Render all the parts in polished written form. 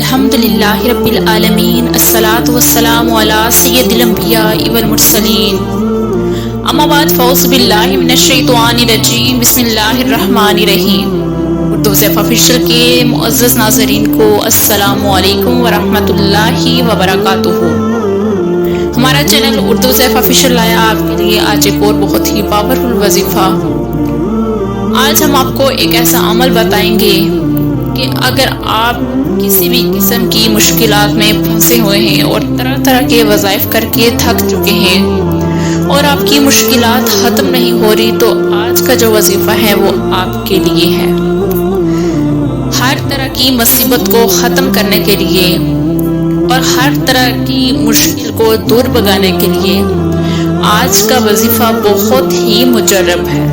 الحمدللہ رب العالمین الصلاۃ والسلام علی سید الانبیاء والمرسلین اما بعد فاعوذ باللہ من الشیطان الرجیم بسم اللہ الرحمن الرحیم۔ اردو زیف آفیشل کے معزز ناظرین کو السلام علیکم ورحمۃ اللہ وبرکاتہ۔ ہمارا چینل اردو زیف آفیشل لایا آپ کے لیے آج ایک اور بہت ہی پاورفل وظیفہ۔ آج ہم آپ کو ایک ایسا عمل بتائیں گے کہ اگر آپ کسی بھی قسم کی مشکلات میں پھنسے ہوئے ہیں اور طرح طرح کے وظائف کر کے تھک چکے ہیں اور آپ کی مشکلات ختم نہیں ہو رہی، تو آج کا جو وظیفہ ہے وہ آپ کے لیے ہے۔ ہر طرح کی مصیبت کو ختم کرنے کے لیے اور ہر طرح کی مشکل کو دور بھگانے کے لیے آج کا وظیفہ بہت ہی مجرب ہے۔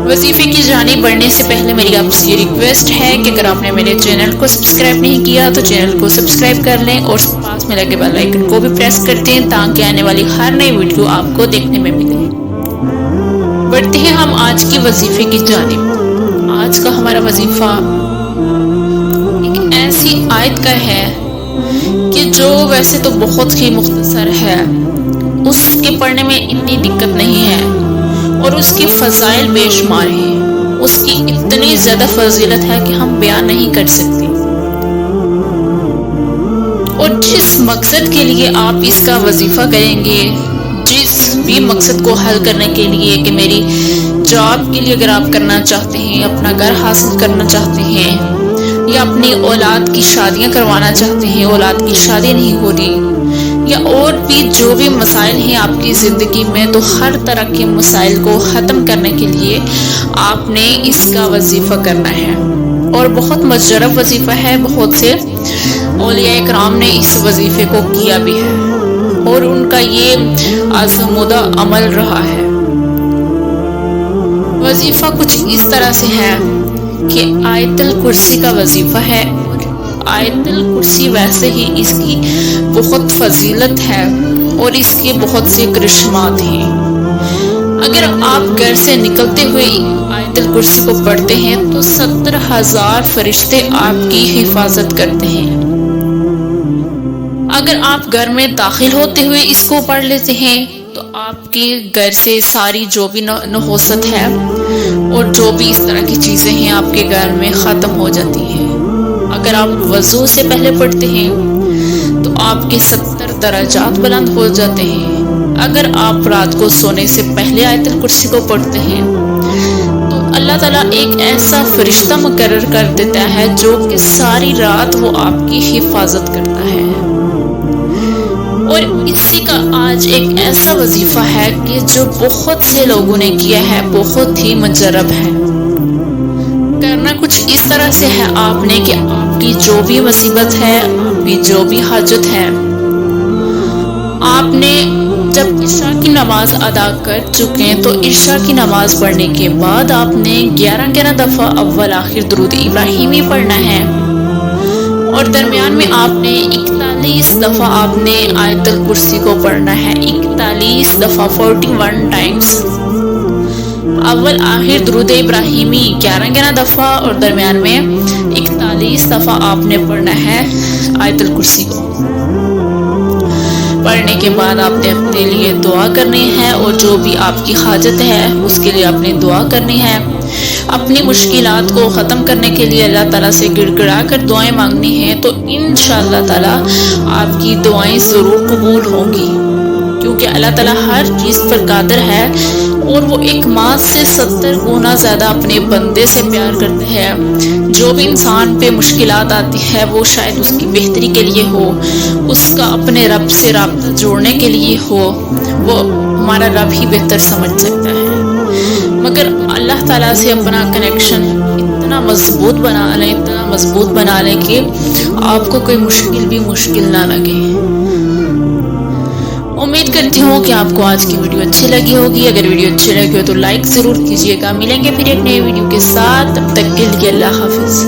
وظیفے کی جانب بڑھنے سے پہلے میری آپ سے یہ ریکویسٹ ہے کہ اگر آپ نے میرے چینل کو سبسکرائب نہیں کیا تو چینل کو سبسکرائب کر لیں اور پاس میں لگے بیل آئیکن کو بھی پریس کر دیں تاکہ آنے والی ہر نئی ویڈیو آپ کو دیکھنے میں ملے۔ بڑھتے ہیں ہم آج کی وظیفے کی جانب۔ آج کا ہمارا وظیفہ ایک ایسی آیت کا ہے کہ جو ویسے تو بہت ہی مختصر ہے، اس کے پڑھنے میں اتنی دقت نہیں ہے اور اس کی فضائل بے شمار ہیں، اس کی اتنی زیادہ فضیلت ہے کہ ہم بیان نہیں کر سکتے۔ اور جس مقصد کے لیے آپ اس کا وظیفہ کریں گے، جس بھی مقصد کو حل کرنے کے لیے کہ میری جاب کے لیے اگر آپ کرنا چاہتے ہیں، اپنا گھر حاصل کرنا چاہتے ہیں یا اپنی اولاد کی شادیاں کروانا چاہتے ہیں، اولاد کی شادی نہیں ہو رہی، یا اور بھی جو بھی مسائل ہیں آپ کی زندگی میں، تو ہر طرح کے مسائل کو ختم کرنے کے لیے آپ نے اس کا وظیفہ کرنا ہے۔ اور بہت مجرب وظیفہ ہے، بہت سے اولیاء کرام نے اس وظیفے کو کیا بھی ہے اور ان کا یہ آزمودہ عمل رہا ہے۔ وظیفہ کچھ اس طرح سے ہے کہ آیت الکرسی کا وظیفہ ہے۔ آیت الکرسی ویسے ہی اس کی بہت فضیلت ہے اور اس کے بہت سے کرشمات ہیں۔ اگر آپ گھر سے نکلتے ہوئے آیت الکرسی کو پڑھتے ہیں تو 70,000 فرشتے آپ کی حفاظت کرتے ہیں۔ اگر آپ گھر میں داخل ہوتے ہوئے اس کو پڑھ لیتے ہیں تو آپ کے گھر سے ساری جو بھی نحوست ہے اور جو بھی اس طرح کی چیزیں ہیں آپ کے گھر میں ختم ہو جاتی ہیں۔ اگر آپ وضو سے پہلے پڑھتے ہیں تو آپ کے 70 درجات بلند ہو جاتے ہیں۔ اگر آپ رات کو سونے سے پہلے آیت الکرسی کو پڑھتے ہیں تو اللہ تعالیٰ ایک ایسا فرشتہ مقرر کر دیتا ہے جو کہ ساری رات وہ آپ کی حفاظت کرتا ہے۔ اور اسی کا آج ایک ایسا وظیفہ ہے کہ جو بہت سے لوگوں نے کیا ہے، بہت ہی مجرب ہے۔ کرنا کچھ اس طرح سے ہے آپ نے کہ آپ کی جو بھی مصیبت ہے، آپ کی جو بھی حاجت ہے، آپ نے جب عشاء کی نماز ادا کر چکے ہیں تو عشاء کی نماز پڑھنے کے بعد آپ نے 11 دفعہ اول آخر درود ابراہیمی پڑھنا ہے اور درمیان میں آپ نے 41 دفعہ آپ نے آیت الکرسی کو پڑھنا ہے۔ 41 دفعہ 41 ٹائمز اول آخر درود ابراہیمی 11 دفعہ اور درمیان میں 41 دفعہ آپ نے پڑھنا ہے آیت الکرسی کو۔ پڑھنے کے بعد آپ نے اپنے لیے دعا کرنی ہے اور جو بھی آپ کی حاجت ہے اس کے لیے آپ نے دعا کرنی ہے۔ اپنی مشکلات کو ختم کرنے کے لیے اللہ تعالیٰ سے گڑ گڑا کر دعائیں مانگنی ہیں، تو انشاءاللہ تعالیٰ آپ کی دعائیں ضرور قبول ہوں گی، کیونکہ اللہ تعالیٰ ہر چیز پر قادر ہے اور وہ ایک ماں سے 70 گنا زیادہ اپنے بندے سے پیار کرتے ہیں۔ جو بھی انسان پہ مشکلات آتی ہے وہ شاید اس کی بہتری کے لیے ہو، اس کا اپنے رب سے رابطہ جوڑنے کے لیے ہو، وہ ہمارا رب ہی بہتر سمجھ سکتا ہے۔ مگر اللہ تعالیٰ سے اپنا کنیکشن اتنا مضبوط بنا لیں کہ آپ کو کوئی مشکل بھی مشکل نہ لگے۔ امید کرتی ہوں کہ آپ کو آج کی ویڈیو اچھی لگی ہوگی۔ اگر ویڈیو اچھی لگی ہو تو لائک ضرور کیجیے گا۔ ملیں گے پھر ایک نئی ویڈیو کے ساتھ، تب تک کے لیے اللہ حافظ۔